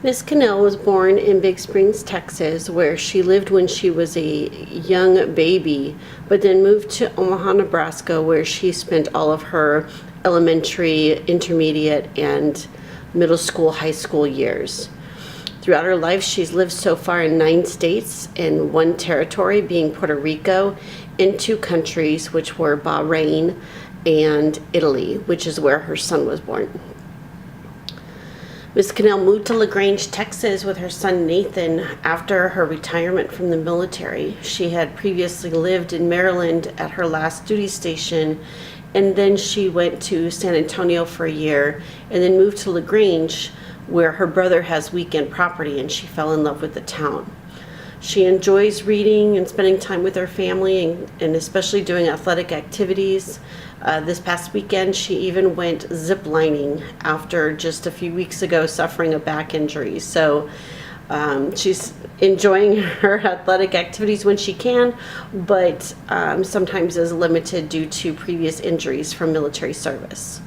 Miss Cannell was born in Big Springs, Texas, where she lived when she was a young baby, but then moved to Omaha, Nebraska, where she spent all of her elementary, intermediate, and middle school, high school years. Throughout her life, she's lived so far in 9 states and 1 territory, being Puerto Rico, and 2 countries, which were Bahrain and Italy, which is where her son was born. Miss Cannell moved to LaGrange, Texas with her son Nathan after her retirement from the military. She had previously lived in Maryland at her last duty station, and then she went to San Antonio for a year and then moved to LaGrange, where her brother has weekend property, and she fell in love with the town. She enjoys reading and spending time with her family, and especially doing athletic activities. This past weekend, she even went zip lining after just a few weeks ago suffering a back injury. So she's enjoying her athletic activities when she can, but sometimes is limited due to previous injuries from military service.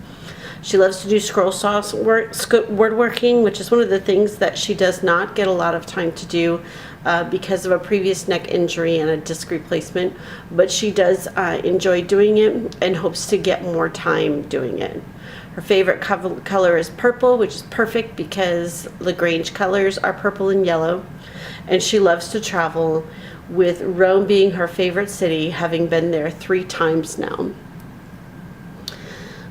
She loves to do scroll saw woodworking, which is one of the things that she does not get a lot of time to do because of a previous neck injury and a disc replacement, but she does enjoy doing it and hopes to get more time doing it. Her favorite color is purple, which is perfect because LaGrange colors are purple and yellow, and she loves to travel, with Rome being her favorite city, having been there 3 times now.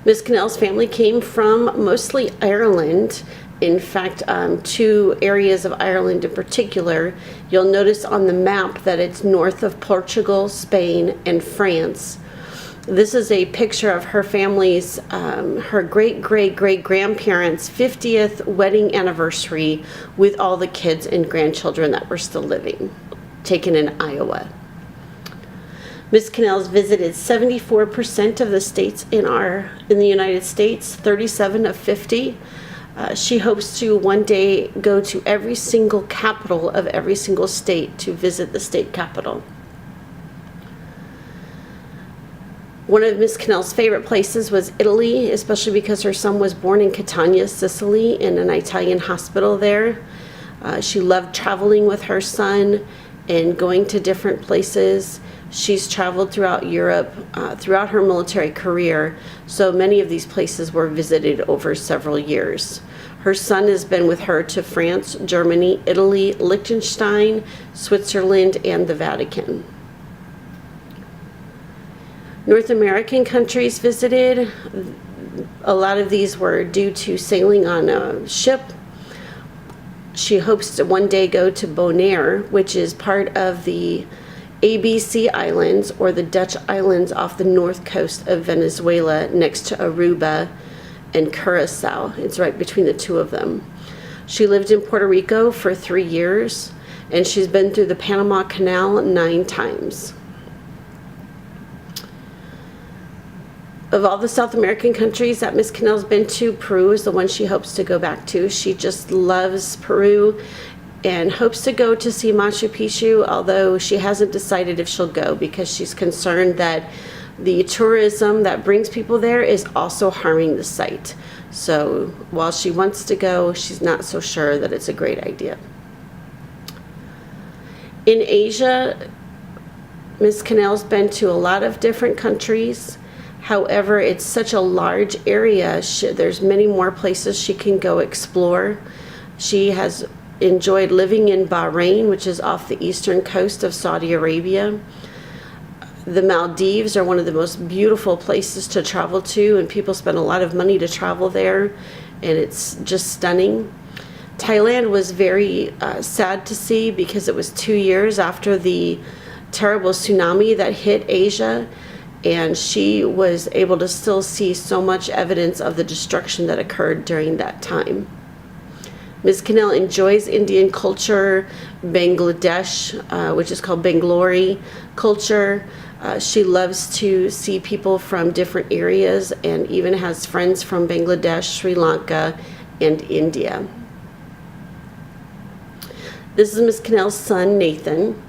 Miss Cannell's family came from mostly Ireland. In fact, 2 areas of Ireland in particular. You'll notice on the map that it's north of Portugal, Spain, and France. This is a picture of her family's, her great-great-great-grandparents' 50th wedding anniversary with all the kids and grandchildren that were still living, taken in Iowa. Miss Cannell's visited 74% of the states in the United States, 37 of 50. She hopes to one day go to every single capital of every single state to visit the state capital. One of Miss Cannell's favorite places was Italy, especially because her son was born in Catania, Sicily, in an Italian hospital there. She loved traveling with her son and going to different places. She's traveled throughout Europe throughout her military career, so many of these places were visited over several years. Her son has been with her to France, Germany, Italy, Liechtenstein, Switzerland, and the Vatican. North American countries visited. A lot of these were due to sailing on a ship. She hopes to one day go to Bonaire, which is part of the ABC Islands, or the Dutch islands off the north coast of Venezuela, next to Aruba and Curacao. It's right between the 2 of them. She lived in Puerto Rico for 3 years, and she's been through the Panama Canal 9 times. Of all the South American countries that Miss Cannell's been to, Peru is the one she hopes to go back to. She just loves Peru and hopes to go to see Machu Picchu, although she hasn't decided if she'll go because she's concerned that the tourism that brings people there is also harming the site. So while she wants to go, she's not so sure that it's a great idea. In Asia, Miss Cannell's been to a lot of different countries. However, it's such a large area. There's many more places she can go explore. She has enjoyed living in Bahrain, which is off the eastern coast of Saudi Arabia. The Maldives are one of the most beautiful places to travel to, and people spend a lot of money to travel there, and it's just stunning. Thailand was very sad to see because it was 2 years after the terrible tsunami that hit Asia, and she was able to still see so much evidence of the destruction that occurred during that time. Ms. Cannell enjoys Indian culture, Bangladesh, which is called Bangalore culture. She loves to see people from different areas and even has friends from Bangladesh, Sri Lanka, and India. This is Ms. Cannell's son, Nathan.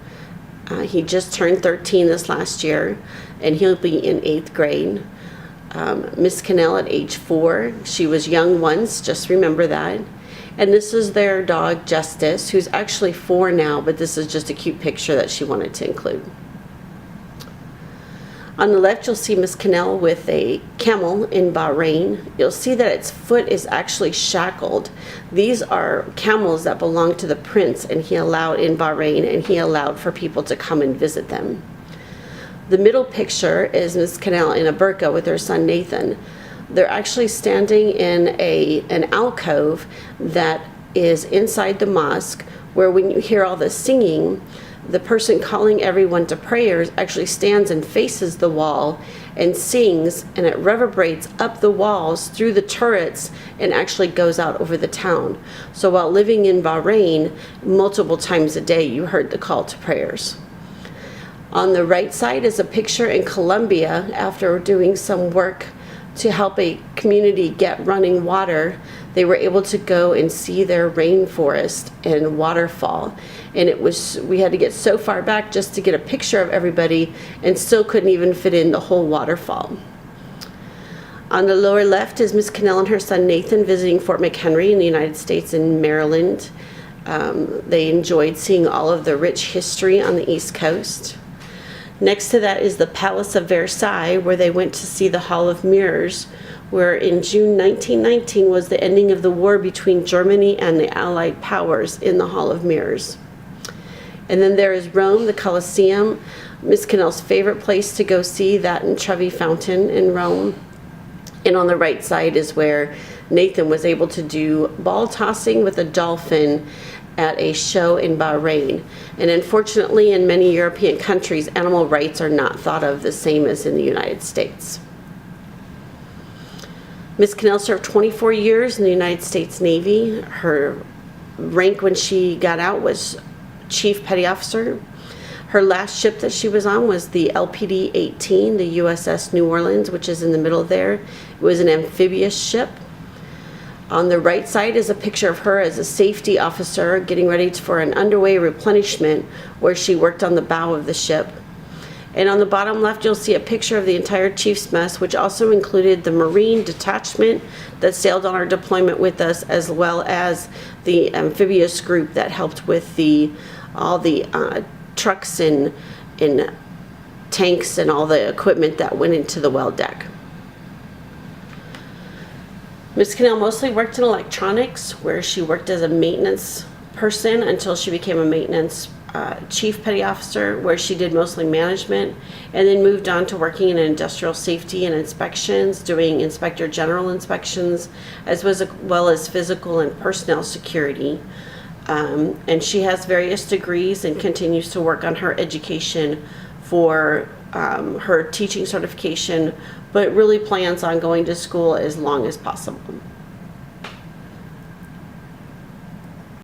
He just turned 13 this last year, and he'll be in 8th grade. Miss Cannell at age 4, she was young once, just remember that. And this is their dog, Justice, who's actually 4 now, but this is just a cute picture that she wanted to include. On the left, you'll see Miss Cannell with a camel in Bahrain. You'll see that its foot is actually shackled. These are camels that belong to the prince, and he allowed in Bahrain, and he allowed for people to come and visit them. The middle picture is Miss Cannell in a burqa with her son Nathan. They're actually standing in an alcove that is inside the mosque, where when you hear all the singing, the person calling everyone to prayers actually stands and faces the wall and sings, and it reverberates up the walls through the turrets and actually goes out over the town. So while living in Bahrain, multiple times a day you heard the call to prayers. On the right side is a picture in Colombia after doing some work to help a community get running water. They were able to go and see their rainforest and waterfall. And we had to get so far back just to get a picture of everybody, and still couldn't even fit in the whole waterfall. On the lower left is Miss Cannell and her son Nathan visiting Fort McHenry in the United States in Maryland. They enjoyed seeing all of the rich history on the East Coast. Next to that is the Palace of Versailles, where they went to see the Hall of Mirrors, where in June 1919 was the ending of the war between Germany and the Allied powers in the Hall of Mirrors. And then there is Rome, the Colosseum, Miss Cannell's favorite place to go see, that and Trevi Fountain in Rome. And on the right side is where Nathan was able to do ball tossing with a dolphin at a show in Bahrain. And unfortunately, in many European countries, animal rights are not thought of the same as in the United States. Miss Cannell served 24 years in the United States Navy. Her rank when she got out was Chief Petty Officer. Her last ship that she was on was the LPD-18, the USS New Orleans, which is in the middle there. It was an amphibious ship. On the right side is a picture of her as a safety officer getting ready for an underway replenishment, where she worked on the bow of the ship. And on the bottom left, you'll see a picture of the entire Chief's Mess, which also included the Marine detachment that sailed on our deployment with us, as well as the amphibious group that helped with all the trucks and tanks and all the equipment that went into the well deck. Miss Cannell mostly worked in electronics, where she worked as a maintenance person until she became a maintenance chief petty officer, where she did mostly management, and then moved on to working in industrial safety and inspections, doing inspector general inspections, as well as physical and personnel security. And she has various degrees and continues to work on her education for her teaching certification, but really plans on going to school as long as possible.